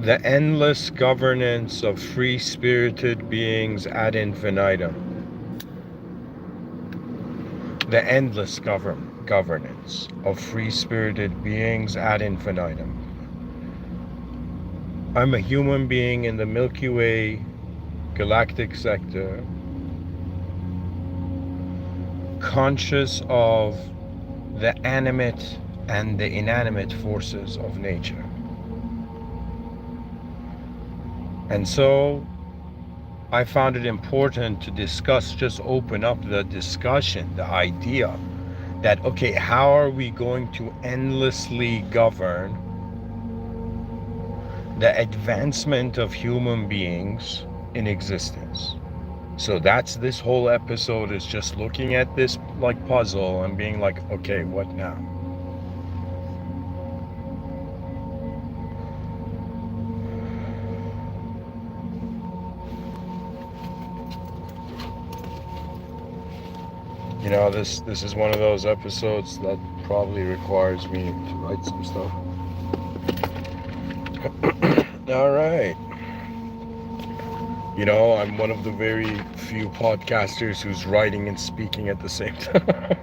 The endless governance of free-spirited beings ad infinitum. The endless governance of free-spirited beings ad infinitum. I'm a human being in the Milky Way galactic sector, conscious of the animate and the inanimate forces of nature. And so I found it important to discuss, just open up the discussion, the idea that, okay, how are we going to endlessly govern the advancement of human beings in existence? So that's this whole episode, is just looking at this like puzzle and being like, okay, what now? You know, this is one of those episodes that probably requires me to write some stuff. All right. You know, I'm one of the very few podcasters who's writing and speaking at the same time.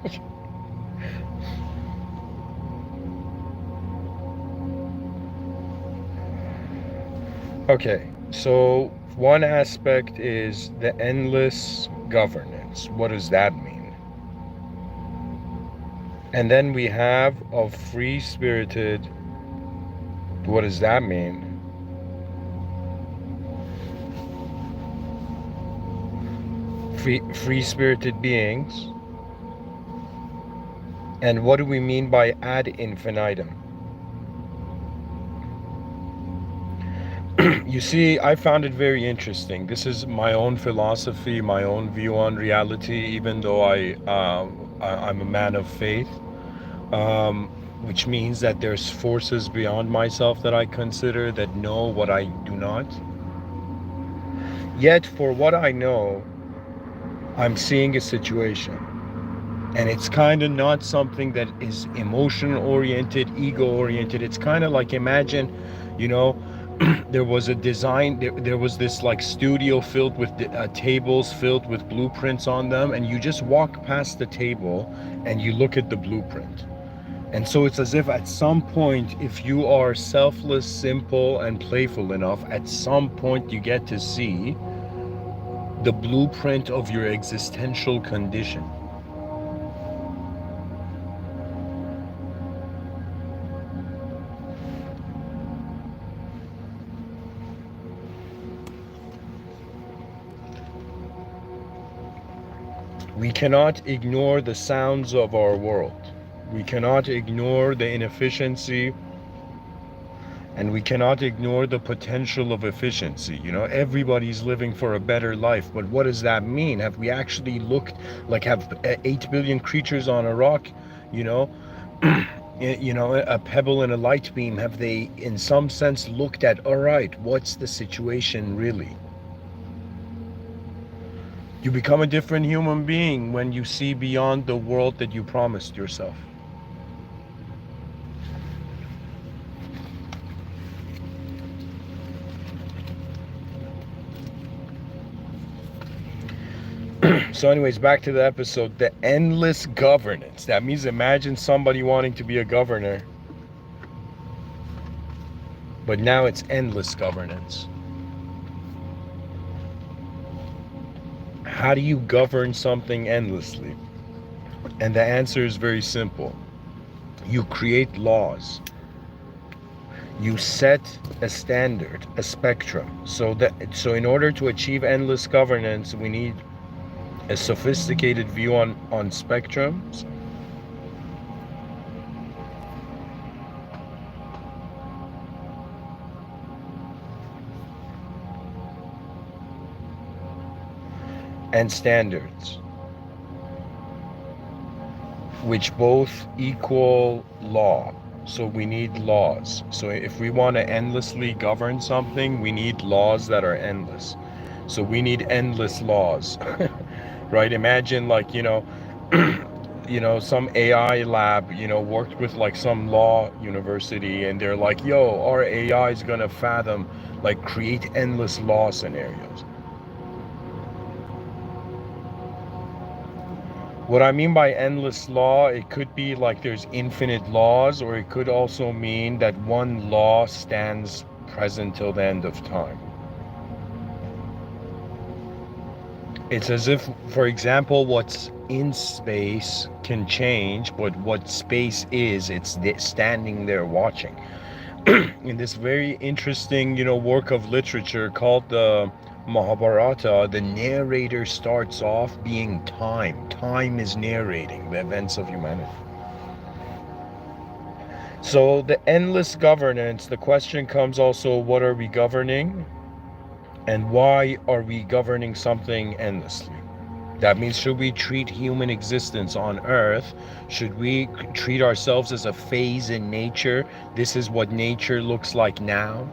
Okay, so one aspect is the endless governance. What does that mean? And then we have of free-spirited. What does that mean? Free-spirited beings. And what do we mean by ad infinitum? You see, I found it very interesting. This is my own philosophy, my own view on reality, even though I'm a man of faith, which means that there's forces beyond myself that I consider that know what I do not. Yet, for what I know, I'm seeing a situation. And it's kind of not something that is emotion-oriented, ego-oriented. It's kind of like, imagine, you know, there was a design, there was this like studio filled with tables filled with blueprints on them, and you just walk past the table and you look at the blueprint. And so it's as if at some point, if you are selfless, simple, and playful enough, at some point you get to see the blueprint of your existential condition. We cannot ignore the sounds of our world. We cannot ignore the inefficiency, and we cannot ignore the potential of efficiency. You know, everybody's living for a better life, but what does that mean? Have we actually looked, like, have 8 billion creatures on a rock, you know, you know, a pebble in a light beam, have they in some sense looked at, all right, what's the situation really? You become a different human being when you see beyond the world that you promised yourself. So anyways, back to the episode, the endless governance. That means, imagine somebody wanting to be a governor, but now it's endless governance. How do you govern something endlessly? And the answer is very simple. You create laws. You set a standard, a spectrum. So in order to achieve endless governance, we need a sophisticated view on spectrums. And standards, which both equal law. So we need laws. So if we want to endlessly govern something, we need laws that are endless. So we need endless laws, right? Imagine, like, you know, some AI lab, worked with like some law university, and they're like, yo, our AI is gonna fathom, like, create endless law scenarios. What I mean by endless law, it could be like there's infinite laws, or it could also mean that one law stands present till the end of time. It's as if, for example, what's in space can change, but what space is, it's standing there watching. In this very interesting, work of literature called the Mahabharata, the narrator starts off being time. Time is narrating the events of humanity. So the endless governance, the question comes also, what are we governing? And why are we governing something endlessly? That means, should we treat human existence on Earth? Should we treat ourselves as a phase in nature? This is what nature looks like now.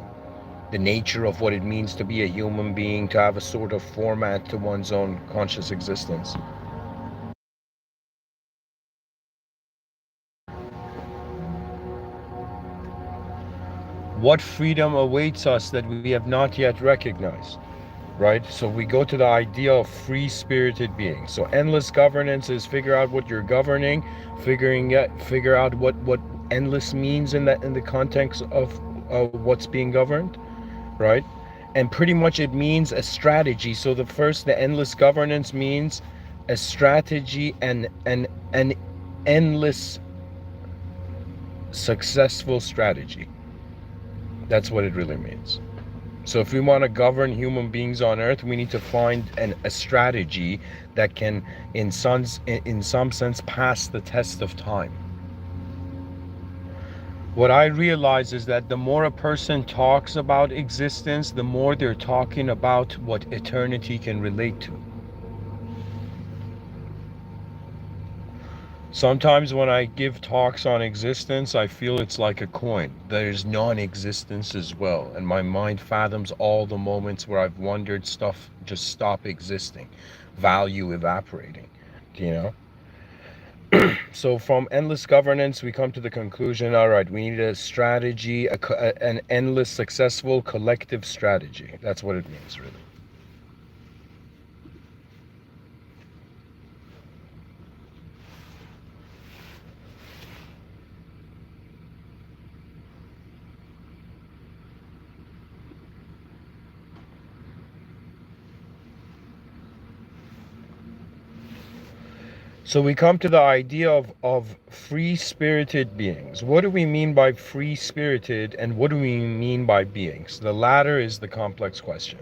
The nature of what it means to be a human being, to have a sort of format to one's own conscious existence. What freedom awaits us that we have not yet recognized? Right? So we go to the idea of free-spirited beings. So endless governance is figure out what you're governing, figure out what endless means in the context of what's being governed, right? And pretty much it means a strategy. So the endless governance means a strategy and an endless successful strategy. That's what it really means. So if we want to govern human beings on Earth, we need to find a strategy that can, in some sense, pass the test of time. What I realize is that the more a person talks about existence, the more they're talking about what eternity can relate to. Sometimes when I give talks on existence, I feel it's like a coin. There's non-existence as well, and my mind fathoms all the moments where I've wondered stuff just stop existing, value evaporating, you know? So from endless governance, we come to the conclusion, all right, we need a strategy, an endless successful collective strategy. That's what it means, really. So we come to the idea of free-spirited beings. What do we mean by free-spirited, and what do we mean by beings? The latter is the complex question,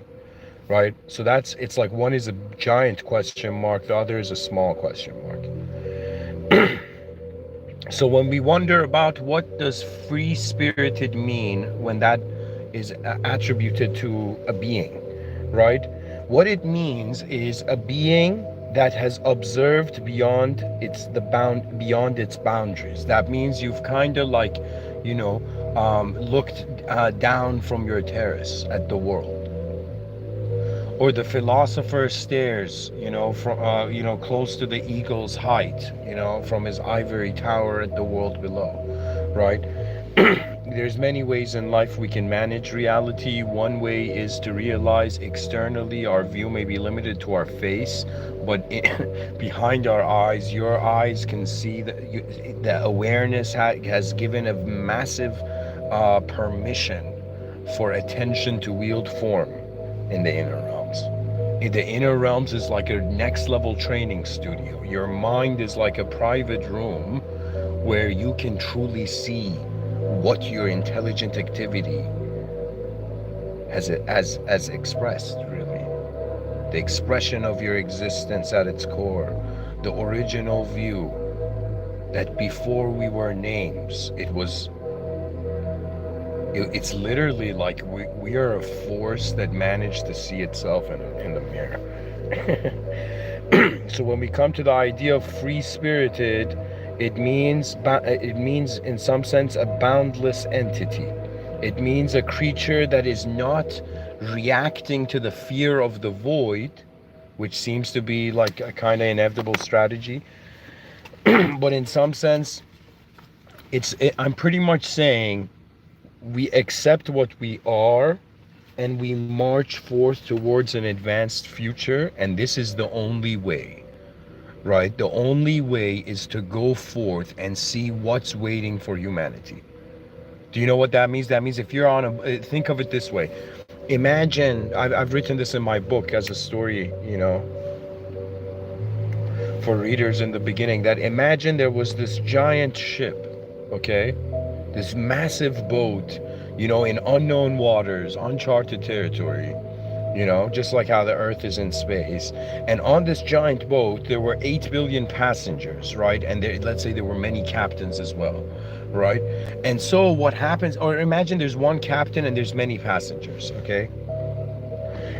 right? So it's like one is a giant question mark, the other is a small question mark. So when we wonder about what does free-spirited mean when that is attributed to a being, right? What it means is a being that has observed beyond its boundaries. That means you've kind of like, looked down from your terrace at the world, or the philosopher stares, from close to the eagle's height, from his ivory tower at the world below, right? There's many ways in life we can manage reality. One way is to realize externally our view may be limited to our face, but behind our eyes, your eyes can see that the awareness has given a massive permission for attention to wield form in the inner realms. The inner realms is like a next level training studio. Your mind is like a private room where you can truly see what your intelligent activity has expressed, really. The expression of your existence at its core. The original view that before we were names, it's literally like we are a force that managed to see itself in the mirror. So when we come to the idea of free-spirited, it means in some sense a boundless entity. It means a creature that is not reacting to the fear of the void, which seems to be like a kind of inevitable strategy. But in some sense, I'm pretty much saying we accept what we are and we march forth towards an advanced future, and this is the only way, right? The only way is to go forth and see what's waiting for humanity. Do you know what that means? That means if you're on think of it this way. Imagine, I've written this in my book as a story, for readers in the beginning, that imagine there was this giant ship, okay? This massive boat, in unknown waters, uncharted territory, just like how the Earth is in space. And on this giant boat, there were 8 billion passengers, right? And let's say there were many captains as well, right? And so what happens, or imagine there's one captain and there's many passengers, okay?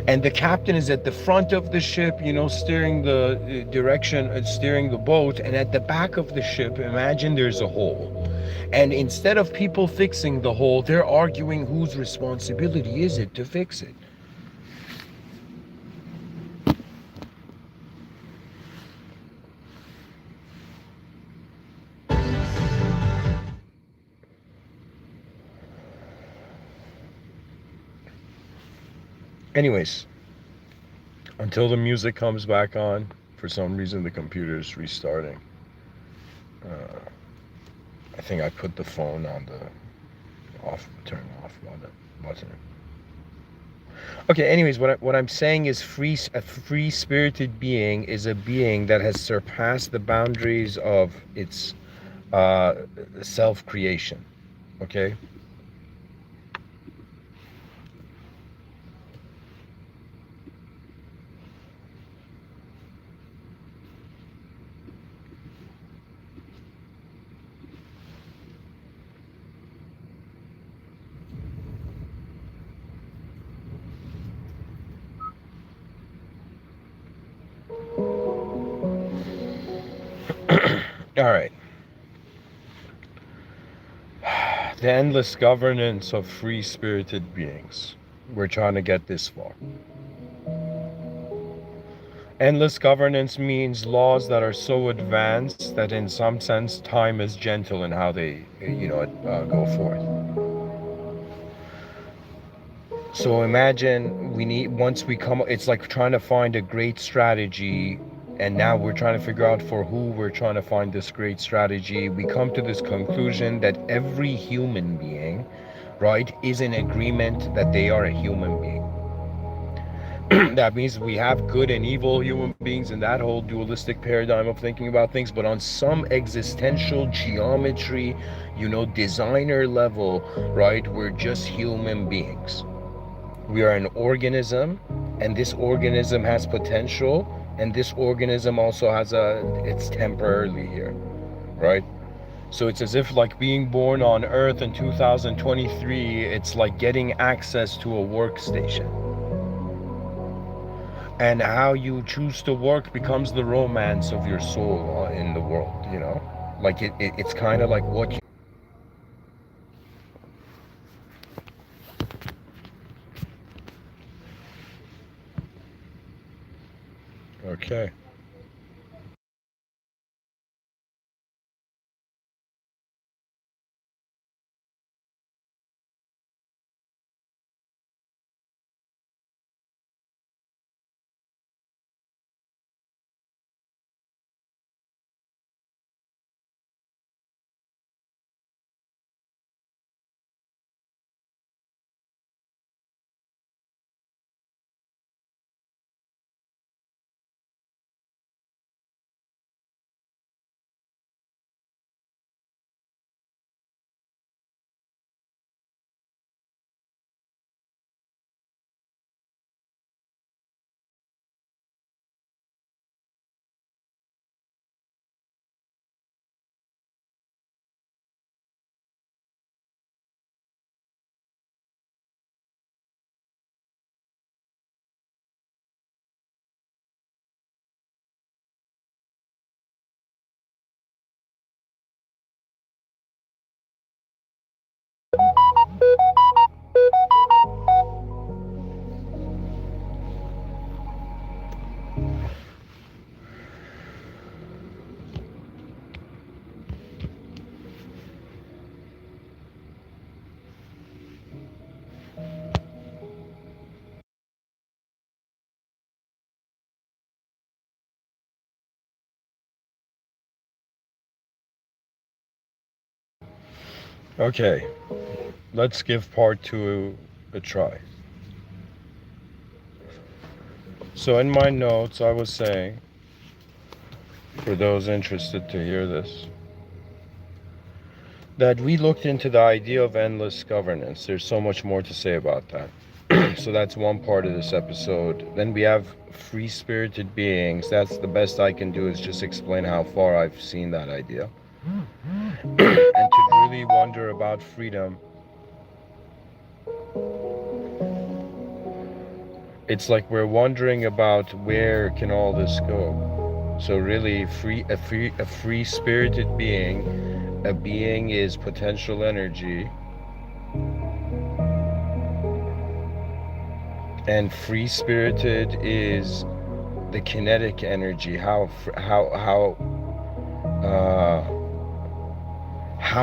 And the captain is at the front of the ship, steering the direction, steering the boat. And at the back of the ship, imagine there's a hole. And instead of people fixing the hole, they're arguing whose responsibility is it to fix it. Anyways, until the music comes back on, for some reason the computer is restarting. I think I put the phone on the turn off button. Okay, anyways, what I'm saying is a free-spirited being is a being that has surpassed the boundaries of its uh, self-creation, okay? All right. The endless governance of free-spirited beings. We're trying to get this far. Endless governance means laws that are so advanced that in some sense time is gentle in how they, go forth. So imagine once we come, it's like trying to find a great strategy, and now we're trying to figure out for who we're trying to find this great strategy. We come to this conclusion that every human being, right, is in agreement that they are a human being. That means we have good and evil human beings in that whole dualistic paradigm of thinking about things, but on some existential geometry, designer level, right, we're just human beings. We are an organism, and this organism has potential, and this organism also it's temporarily here, right? So it's as if like being born on Earth in 2023, it's like getting access to a workstation. And how you choose to work becomes the romance of your soul in the world. Like it's kind of like what you... Okay. Okay, let's give part 2 a try. So in my notes, I was saying, for those interested to hear this, that we looked into the idea of endless governance. There's so much more to say about that. So that's one part of this episode. Then we have free-spirited beings. That's the best I can do, is just explain how far I've seen that idea. And to really wonder about freedom, it's like we're wondering about where can all this go. So really, a free-spirited being, a being is potential energy, and free-spirited is the kinetic energy. How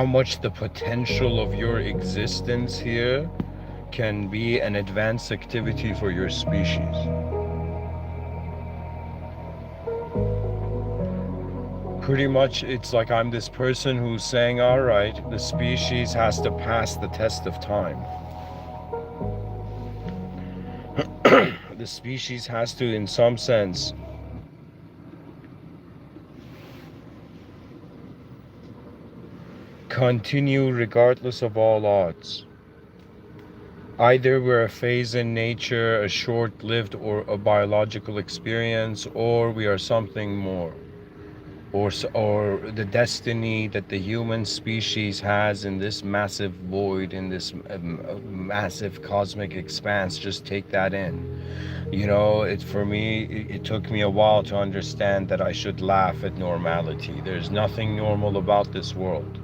much the potential of your existence here can be an advanced activity for your species. Pretty much, it's like I'm this person who's saying, all right, the species has to pass the test of time. The species has to, in some sense, continue regardless of all odds. Either we're a phase in nature, a short-lived or a biological experience, or we are something more. Or the destiny that the human species has in this massive void, in this massive cosmic expanse. Just take that in. You know, for me, it took me a while to understand that I should laugh at normality. There's nothing normal about this world.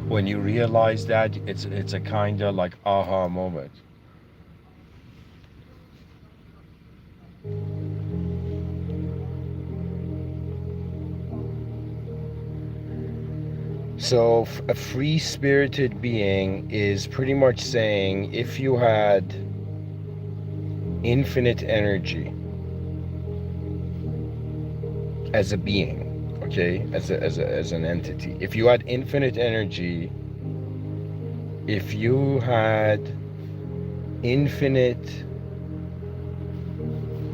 When you realize that, it's a kind of like aha moment. So a free-spirited being is pretty much saying, if you had infinite energy as a being, okay, as an entity, if you had infinite energy, if you had infinite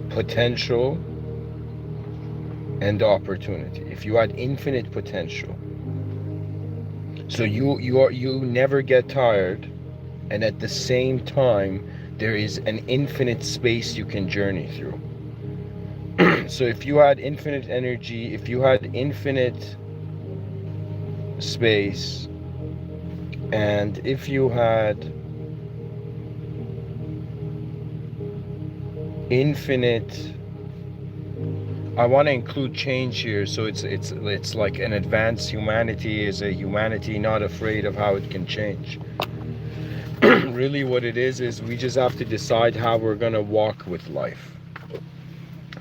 potential and opportunity, if you had infinite potential, so you never get tired, and at the same time there is an infinite space you can journey through. So if you had infinite energy, if you had infinite space, and if you had infinite, I want to include change here, so it's like an advanced humanity is a humanity not afraid of how it can change. Really what it is we just have to decide how we're going to walk with life.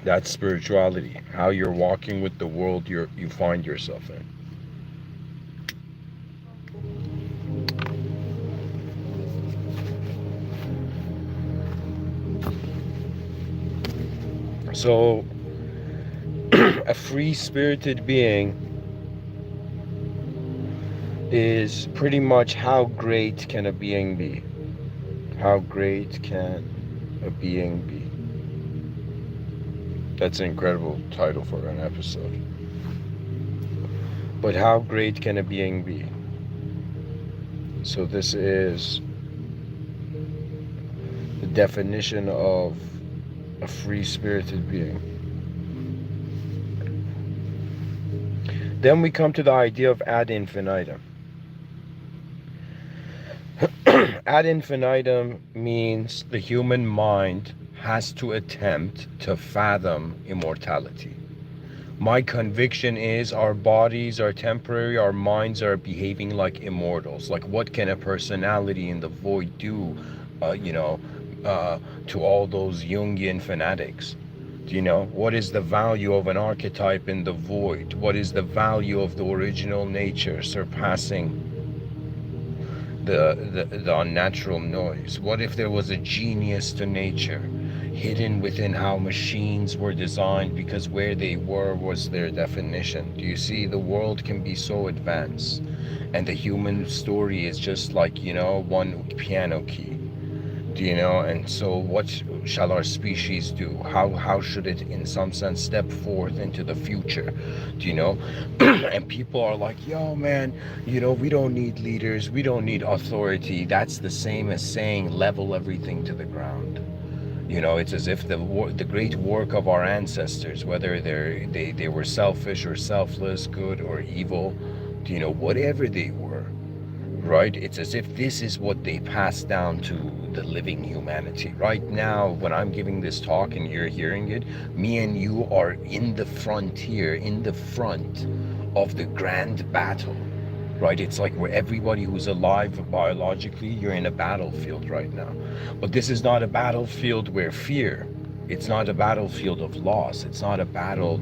That's spirituality, how you're walking with the world you find yourself in. So a free-spirited being is pretty much, how great can a being be? How great can a being be? That's an incredible title for an episode. But how great can a being be? So this is the definition of a free-spirited being. Then we come to the idea of ad infinitum. Ad infinitum means the human mind has to attempt to fathom immortality. My conviction is our bodies are temporary, our minds are behaving like immortals. Like, what can a personality in the void do, to all those Jungian fanatics? You know, what is the value of an archetype in the void? What is the value of the original nature surpassing the unnatural noise? What if there was a genius to nature hidden within how machines were designed, because where they were was their definition? Do you see, the world can be so advanced. And the human story is just like, one piano key. And so what shall our species do? How should it in some sense step forth into the future? do you know and people are like, yo man, we don't need leaders, we don't need authority. That's the same as saying level everything to the ground. It's as if the great work of our ancestors, whether they were selfish or selfless, good or evil, whatever they were, right? It's as if this is what they pass down to the living humanity. Right now, when I'm giving this talk and you're hearing it, me and you are in the frontier, in the front of the grand battle, right? It's like where everybody who's alive biologically, you're in a battlefield right now. But this is not a battlefield where fear, it's not a battlefield of loss, it's not a battle